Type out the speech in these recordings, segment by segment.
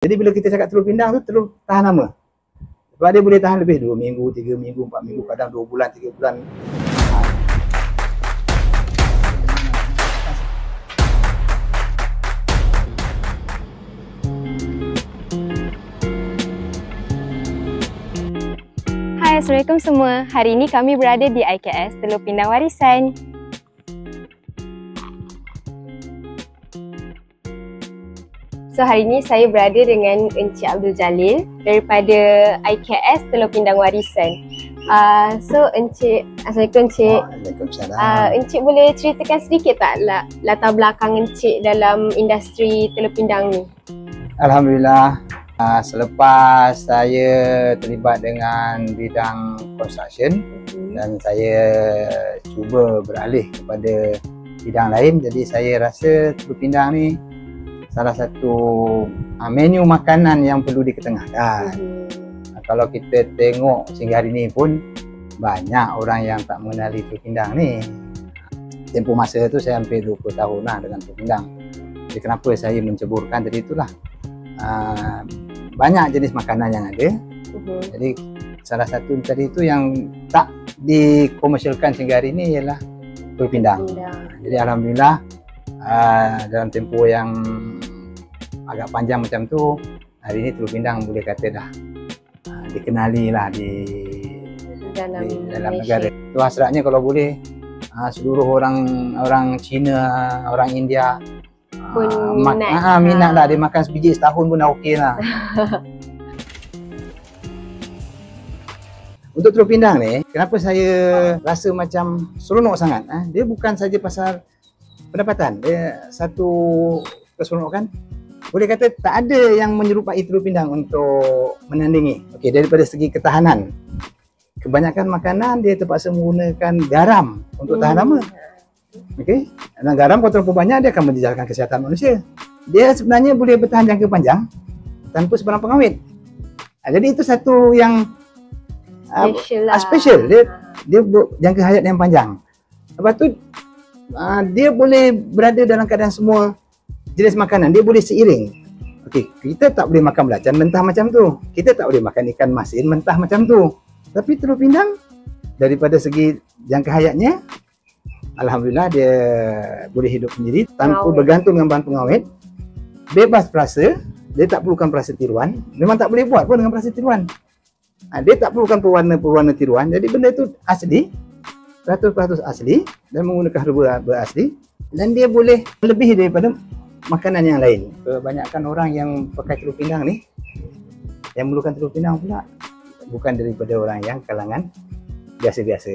Jadi bila kita cakap telur pindang tu, telur tahan lama. Sebab dia boleh tahan lebih 2 minggu, 3 minggu, 4 minggu, kadang 2 bulan, 3 bulan. Hai, Assalamualaikum semua. Hari ini kami berada di IKS Telur Pindang Warisan. So, hari ini saya berada dengan Encik Abdul Jalil daripada IKS Telur Pindang Warisan. Encik, Assalamualaikum Encik. Waalaikumsalam. Encik boleh ceritakan sedikit tak latar belakang Encik dalam industri telur pindang ni? Alhamdulillah, selepas saya terlibat dengan bidang construction dan saya cuba beralih kepada bidang lain, jadi saya rasa telur pindang ni salah satu menu makanan yang perlu diketengahkan. Kalau kita tengok sehingga hari ni pun banyak orang yang tak mengenali telur pindang ni. Tempoh masa tu saya hampir 20 tahun lah dengan telur pindang. Jadi kenapa saya menceburkan tadi itulah, banyak jenis makanan yang ada. Jadi salah satu tadi itu yang tak dikomersialkan sehingga hari ini ialah telur pindang. Jadi alhamdulillah, dalam tempoh yang agak panjang macam tu, hari ini telur pindang boleh kata dah dikenali lah di dalam negara. Tu hasratnya kalau boleh seluruh orang Cina, orang India pun minat lah. Dia makan sebiji setahun pun dah okey lah. Untuk telur pindang ni, kenapa saya rasa macam seronok sangat? Dia bukan saja pasal pendapatan, dia satu keseronokan. Boleh kata tak ada yang menyerupai telur pindang untuk menandingi. Okey, daripada segi ketahanan, kebanyakan makanan dia terpaksa menggunakan garam untuk tahan lama. Okey, dan garam kalau terlalu banyak dia akan menjejalkan kesihatan manusia. Dia sebenarnya boleh bertahan jangka panjang tanpa sebarang pengawet. Jadi itu satu yang special. Dia jangka hayat yang panjang. Lepas tu dia boleh berada dalam keadaan semua jenis makanan, dia boleh seiring. Okey, kita tak boleh makan belacan mentah macam tu. Kita tak boleh makan ikan masin mentah macam tu. Tapi telur pindang daripada segi jangka hayatnya, alhamdulillah dia boleh hidup sendiri tanpa bergantung dengan bahan pengawet. Bebas perasa, dia tak perlukan perasa tiruan. Memang tak boleh buat pun dengan perasa tiruan. Dia tak perlukan pewarna tiruan. Jadi benda itu asli, 100% asli dan menggunakan herba asli, dan dia boleh lebih daripada makanan yang lain. Kebanyakan orang yang pakai telur pindang ni, yang memerlukan telur pindang pula bukan daripada orang yang kalangan biasa-biasa.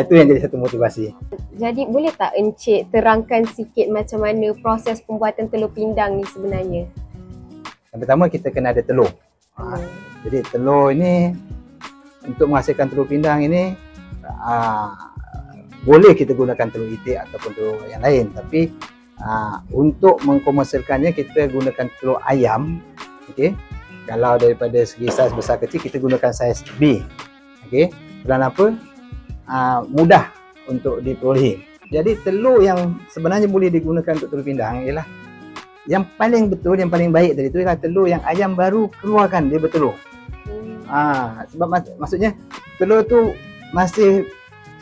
Itu yang jadi satu motivasi. Jadi boleh tak Encik terangkan sikit macam mana proses pembuatan telur pindang ni sebenarnya? Yang pertama, kita kena ada telur. Jadi telur ini, untuk menghasilkan telur pindang ini, boleh kita gunakan telur itik ataupun telur yang lain, tapi untuk mengkomersialkannya kita gunakan telur ayam. Okey, kalau daripada segi saiz besar kecil kita gunakan saiz B. Okey, kerana apa? Mudah untuk diperolehi. Jadi telur yang sebenarnya boleh digunakan untuk telur pindang ialah yang paling betul, yang paling baik dari itu ialah telur yang ayam baru keluarkan dia bertelur. Sebab maksudnya telur tu masih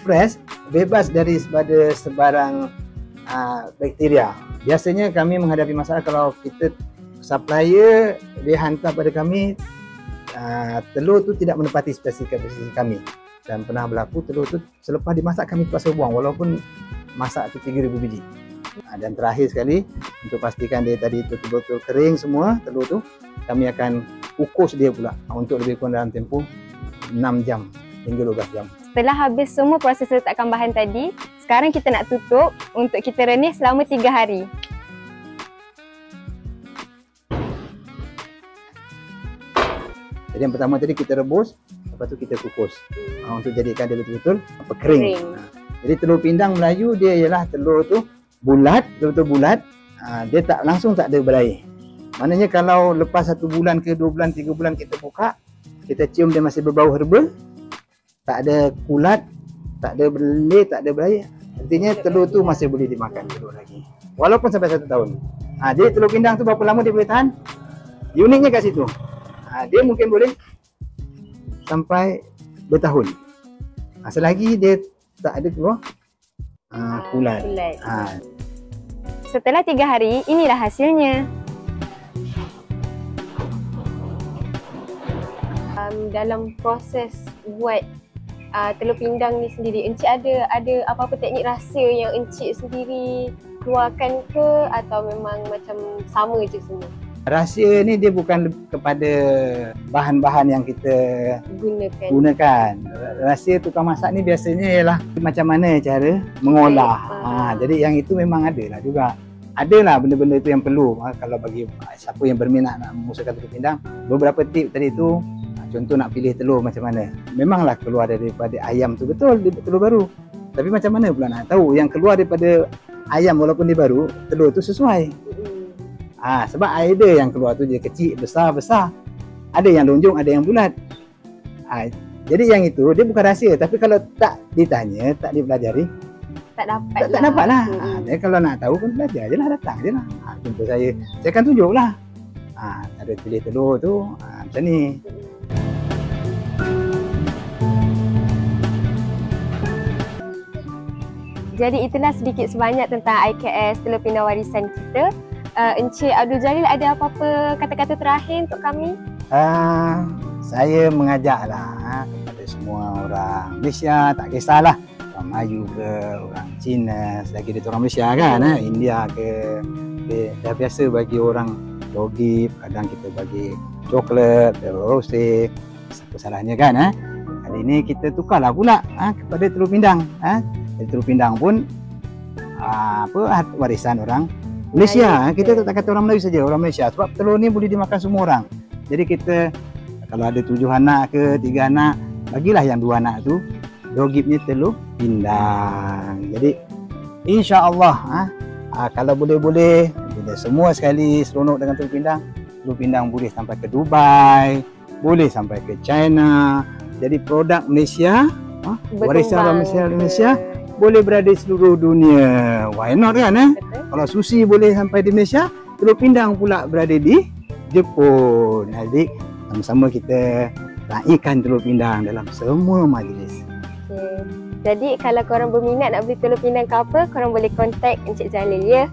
fresh, bebas daripada sebarang bakteria. Biasanya kami menghadapi masalah kalau kita supplier dia hantar pada kami telur tu tidak menepati spesifikasi kami, dan pernah berlaku telur tu selepas dimasak kami terpaksa buang walaupun masak tu 3,000 biji. Dan terakhir sekali, untuk pastikan dia tadi itu betul-betul kering semua telur tu, kami akan kukus dia pula untuk lebih kurang dalam tempoh 6 jam hingga 12 jam. Setelah habis semua proses letakkan bahan tadi, sekarang kita nak tutup untuk kita renih selama 3 hari. Jadi yang pertama tadi kita rebus, lepas tu kita kukus untuk jadikan dia betul-betul kering. Jadi telur pindang Melayu dia ialah telur tu bulat, betul-betul bulat. Dia tak langsung tak ada berair. Maknanya kalau lepas 1 bulan ke 2 bulan, 3 bulan kita buka, kita cium dia masih berbau herba, tak ada kulat, tak ada berleleh, tak ada berair, artinya telur tu masih boleh dimakan telur lagi walaupun sampai 1 tahun. Jadi telur pindang tu berapa lama dia boleh tahan? Uniknya kat situ. Dia mungkin boleh sampai bertahun. Selagi dia tak ada keluar kulat. Setelah 3 hari, inilah hasilnya. Dalam proses buat telur pindang ni sendiri, Encik ada apa-apa teknik rahsia yang Encik sendiri keluarkan ke, atau memang macam sama je semua? Rahsia ni dia bukan kepada bahan-bahan yang kita gunakan. Rahsia tukang masak ni biasanya ialah macam mana cara mengolah. Jadi yang itu memang ada lah juga. Adalah benda-benda itu yang perlu. Kalau bagi siapa yang berminat nak mengusahakan telur pindang, beberapa tip tadi tu. Contoh nak pilih telur macam mana. Memanglah keluar daripada ayam tu betul telur baru. Tapi macam mana pula nak tahu yang keluar daripada ayam walaupun dia baru, telur tu sesuai. Sebab ada yang keluar tu dia kecil, besar. Ada yang lonjong, ada yang bulat. Jadi yang itu dia bukan rahsia. Tapi kalau tak ditanya, tak dipelajari, tak dapat lah. Jadi kalau nak tahu pun belajar je lah, datang je lah. Jumpa saya akan tunjuk lah. Ada pilih telur tu macam ni. Jadi itulah sedikit sebanyak tentang IKS Telur Pindang Warisan kita. Encik Abdul Jalil, ada apa-apa kata-kata terakhir untuk kami? Saya mengajaklah kepada semua orang Malaysia, tak kisahlah orang Melayu ke, orang Cina, selagi dia orang Malaysia kan, India ke, dah biasa bagi orang dogip, kadang kita bagi coklat, telur rosé, apa salahnya kan? Kali ini kita tukarlah pula kepada telur pindang. Telur pindang pun warisan orang Malaysia. Kita tak kata orang Melayu saja, orang Malaysia. Sebab telur ni boleh dimakan semua orang. Jadi kita kalau ada 7 anak ke 3 anak, bagilah yang 2 anak tu dogipnya telur pindang. Jadi insya-Allah kalau boleh semua sekali seronok dengan telur pindang boleh sampai ke Dubai, boleh sampai ke China. Jadi produk Malaysia, warisan Malaysia boleh berada di seluruh dunia. Why not kan? Kalau sushi boleh sampai di Malaysia, telur pindang pula berada di Jepun. Jadi sama-sama kita naikkan telur pindang dalam semua majlis. Jadi kalau korang berminat nak beli telur pindang ke apa, korang boleh contact Encik Jalil ya.